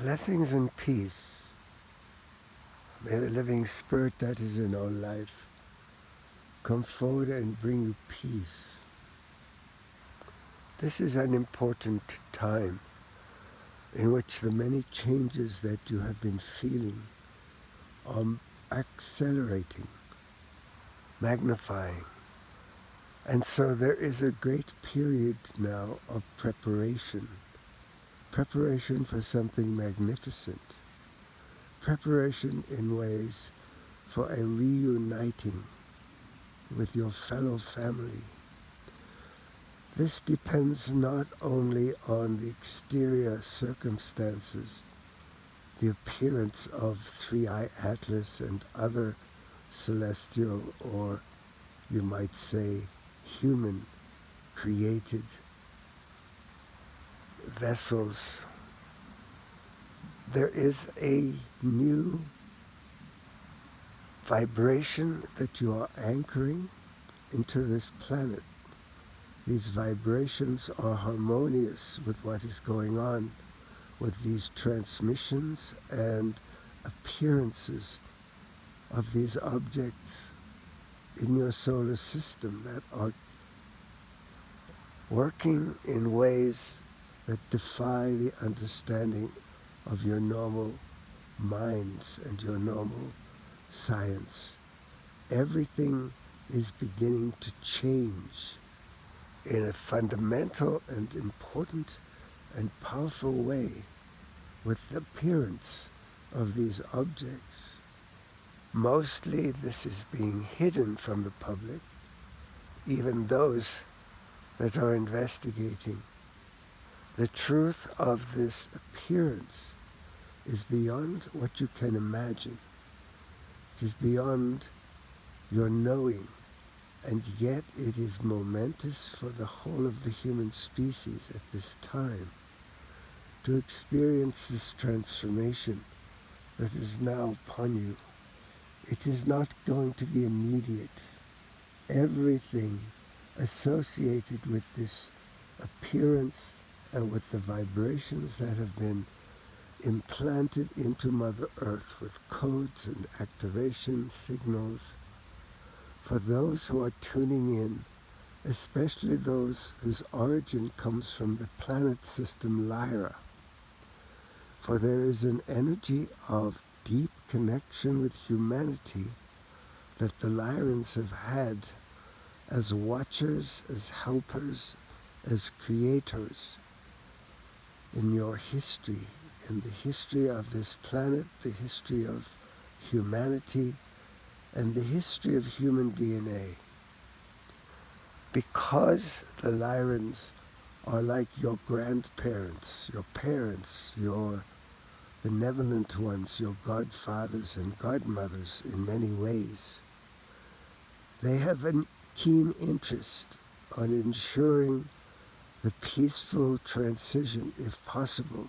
Blessings and peace. May the living spirit that is in our life come forward and bring you peace. This is an important time in which the many changes that you have been feeling are accelerating, magnifying. And so there is a great period now of preparation for something magnificent, preparation in ways for a reuniting with your fellow family. This depends not only on the exterior circumstances, the appearance of Three-Eye Atlas and other celestial, or you might say human, created vessels. There is a new vibration that you are anchoring into this planet. These vibrations are harmonious with what is going on with these transmissions and appearances of these objects in your solar system that are working in ways that defy the understanding of your normal minds and your normal science. Everything is beginning to change in a fundamental and important and powerful way with the appearance of these objects. Mostly this is being hidden from the public, even those that are investigating. The truth of this appearance is beyond what you can imagine. It is beyond your knowing, and yet it is momentous for the whole of the human species at this time to experience this transformation that is now upon you. It is not going to be immediate. Everything associated with this appearance and with the vibrations that have been implanted into Mother Earth with codes and activation signals. For those who are tuning in, especially those whose origin comes from the planet system Lyra, for there is an energy of deep connection with humanity that the Lyrans have had as watchers, as helpers, as creators in your history, in the history of this planet, the history of humanity, and the history of human DNA. Because the Lyrans are like your grandparents, your parents, your benevolent ones, your godfathers and godmothers in many ways, they have a keen interest on ensuring the peaceful transition, if possible,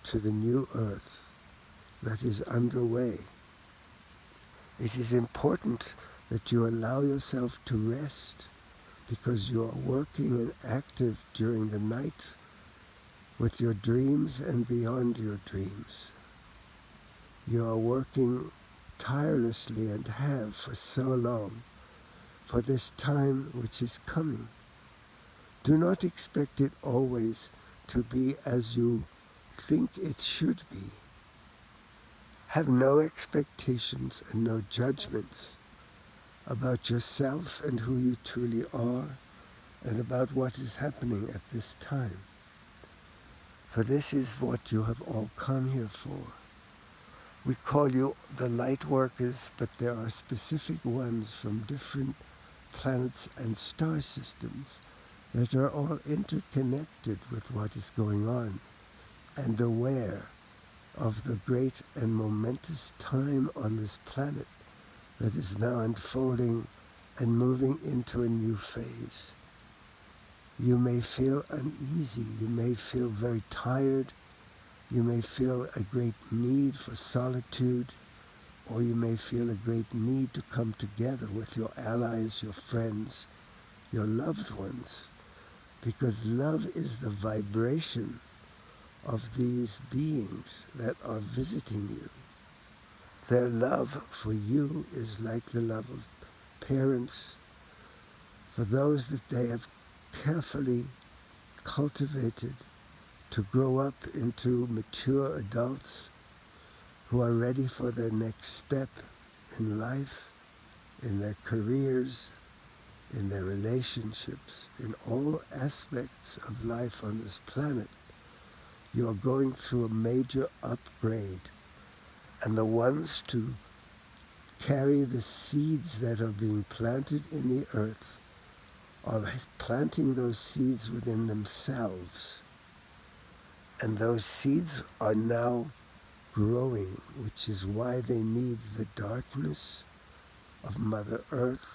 to the new earth that is underway. It is important that you allow yourself to rest, because you are working and active during the night with your dreams and beyond your dreams. You are working tirelessly and have for so long for this time which is coming. Do not expect it always to be as you think it should be. Have no expectations and no judgments about yourself and who you truly are, and about what is happening at this time. For this is what you have all come here for. We call you the Lightworkers, but there are specific ones from different planets and star systems that are all interconnected with what is going on and aware of the great and momentous time on this planet that is now unfolding and moving into a new phase. You may feel uneasy, you may feel very tired, you may feel a great need for solitude, or you may feel a great need to come together with your allies, your friends, your loved ones, because love is the vibration of these beings that are visiting you. Their love for you is like the love of parents for those that they have carefully cultivated to grow up into mature adults who are ready for their next step in life, in their careers, in their relationships, in all aspects of life on this planet. You are going through a major upgrade, and the ones to carry the seeds that are being planted in the earth are planting those seeds within themselves. And those seeds are now growing, which is why they need the darkness of Mother Earth,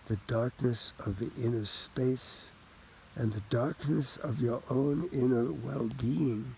the darkness of the inner space, and the darkness of your own inner well-being,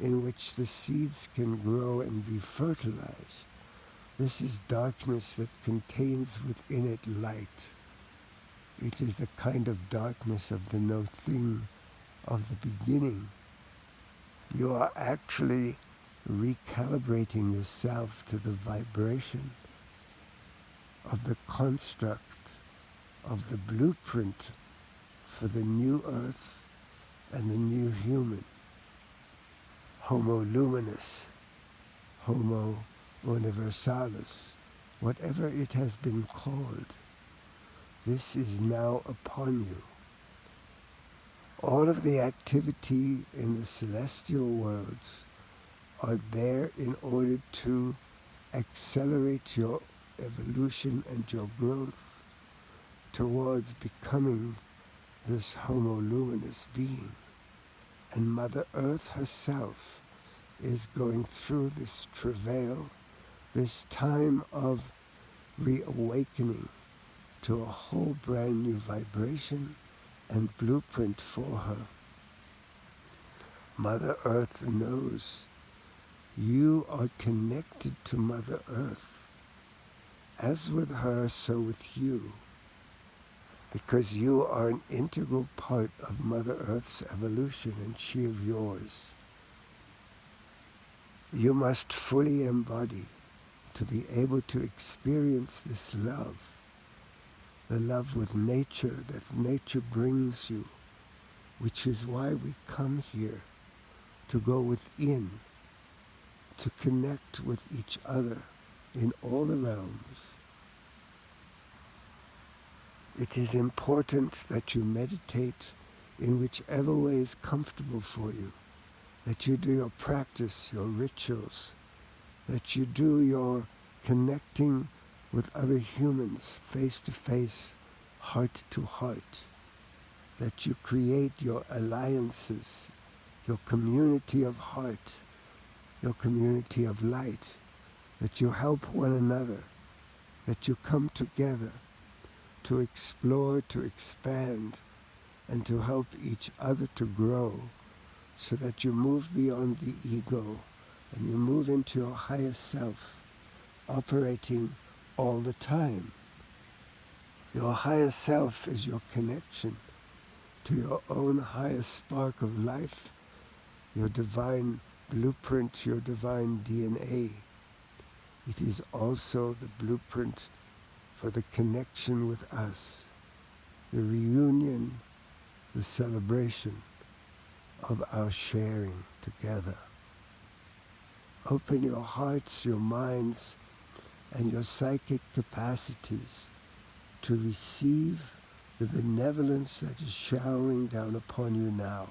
in which the seeds can grow and be fertilized. This is darkness that contains within it light. It is the kind of darkness of the no thing of the beginning. You are actually recalibrating yourself to the vibration of the construct of the blueprint for the new earth and the new human. Homo luminous, Homo universalis, whatever it has been called, this is now upon you. All of the activity in the celestial worlds are there in order to accelerate your evolution and your growth towards becoming this Homo luminous being. And Mother Earth herself is going through this travail, this time of reawakening to a whole brand new vibration and blueprint for her. Mother Earth knows you are connected to Mother Earth. As with her, so with you, because you are an integral part of Mother Earth's evolution and she of yours. You must fully embody to be able to experience this love, the love with nature that nature brings you, which is why we come here, to go within, to connect with each other in all the realms. It is important that you meditate in whichever way is comfortable for you, that you do your practice, your rituals, that you do your connecting with other humans face to face, heart to heart, that you create your alliances, your community of heart, your community of light, that you help one another, that you come together to explore, to expand, and to help each other to grow, so that you move beyond the ego and you move into your higher self, operating all the time. Your higher self is your connection to your own higher spark of life, your divine blueprint, your divine DNA. It is also the blueprint for the connection with us, the reunion, the celebration of our sharing together. Open your hearts, your minds, and your psychic capacities to receive the benevolence that is showering down upon you now.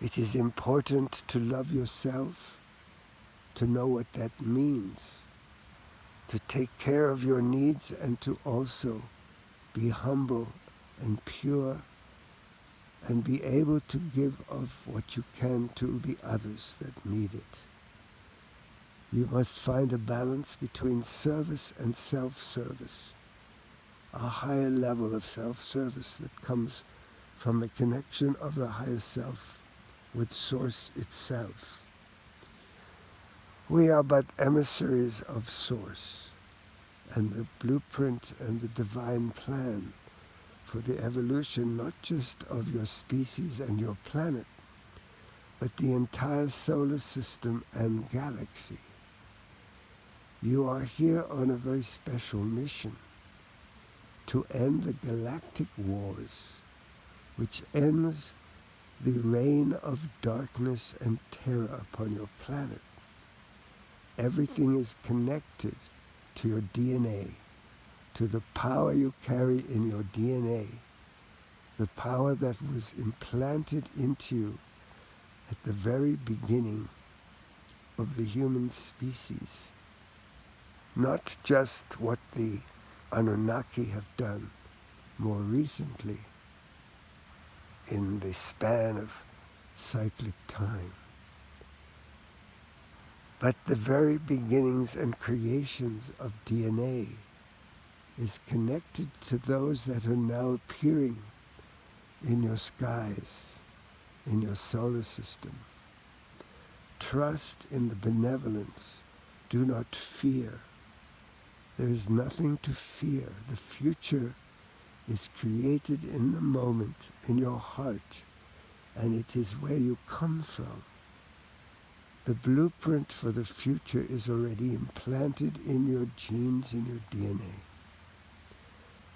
It is important to love yourself, to know what that means, to take care of your needs, and to also be humble and pure and be able to give of what you can to the others that need it. You must find a balance between service and self-service, a higher level of self-service that comes from the connection of the higher self with Source itself. We are but emissaries of Source and the blueprint and the divine plan for the evolution not just of your species and your planet, but the entire solar system and galaxy. You are here on a very special mission to end the galactic wars, which ends the reign of darkness and terror upon your planet. Everything is connected to your DNA, to the power you carry in your DNA, the power that was implanted into you at the very beginning of the human species. Not just what the Anunnaki have done more recently in the span of cyclic time, but the very beginnings and creations of DNA is connected to those that are now appearing in your skies, in your solar system. Trust in the benevolence. Do not fear. There is nothing to fear. The future is created in the moment, in your heart, and it is where you come from. The blueprint for the future is already implanted in your genes, in your DNA.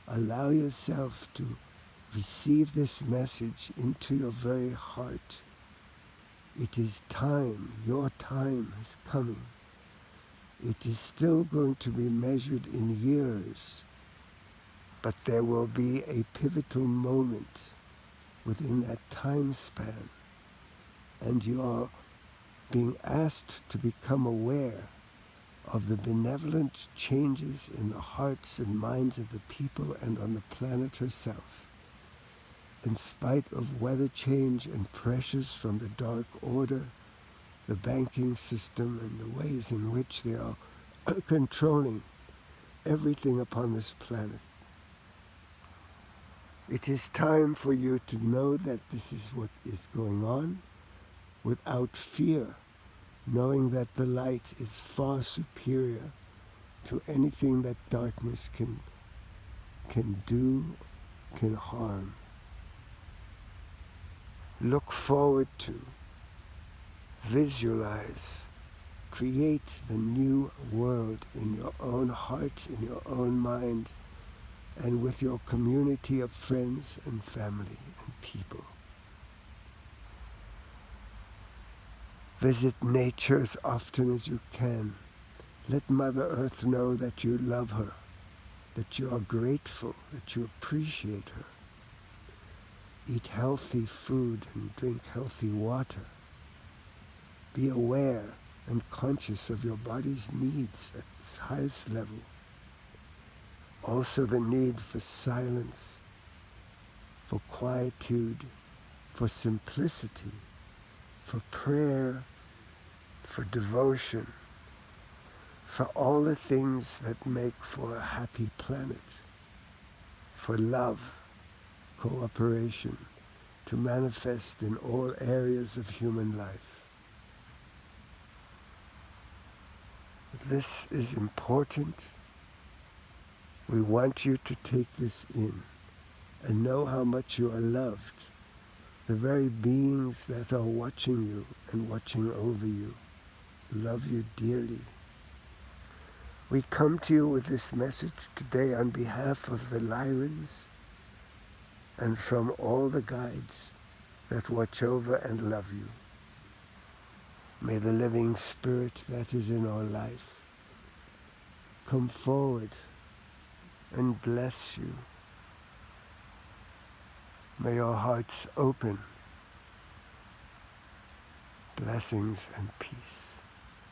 Allow yourself to receive this message into your very heart. It is time. Your time is coming. It is still going to be measured in years, but there will be a pivotal moment within that time span, and you are being asked to become aware of the benevolent changes in the hearts and minds of the people and on the planet herself. In spite of weather change and pressures from the Dark Order, the banking system, and the ways in which they are controlling everything upon this planet. It is time for you to know that this is what is going on without fear, knowing that the light is far superior to anything that darkness can do, can harm. Look forward to, visualize, create the new world in your own heart, in your own mind, and with your community of friends and family and people. Visit nature as often as you can. Let Mother Earth know that you love her, that you are grateful, that you appreciate her. Eat healthy food and drink healthy water. Be aware and conscious of your body's needs at its highest level. Also the need for silence, for quietude, for simplicity, for prayer, for devotion, for all the things that make for a happy planet, for love, cooperation, to manifest in all areas of human life. This is important. We want you to take this in and know how much you are loved. The very beings that are watching you and watching over you love you dearly. We come to you with this message today on behalf of the Lyrans and from all the guides that watch over and love you. May the living spirit that is in our life come forward and bless you. May your hearts open. Blessings and peace.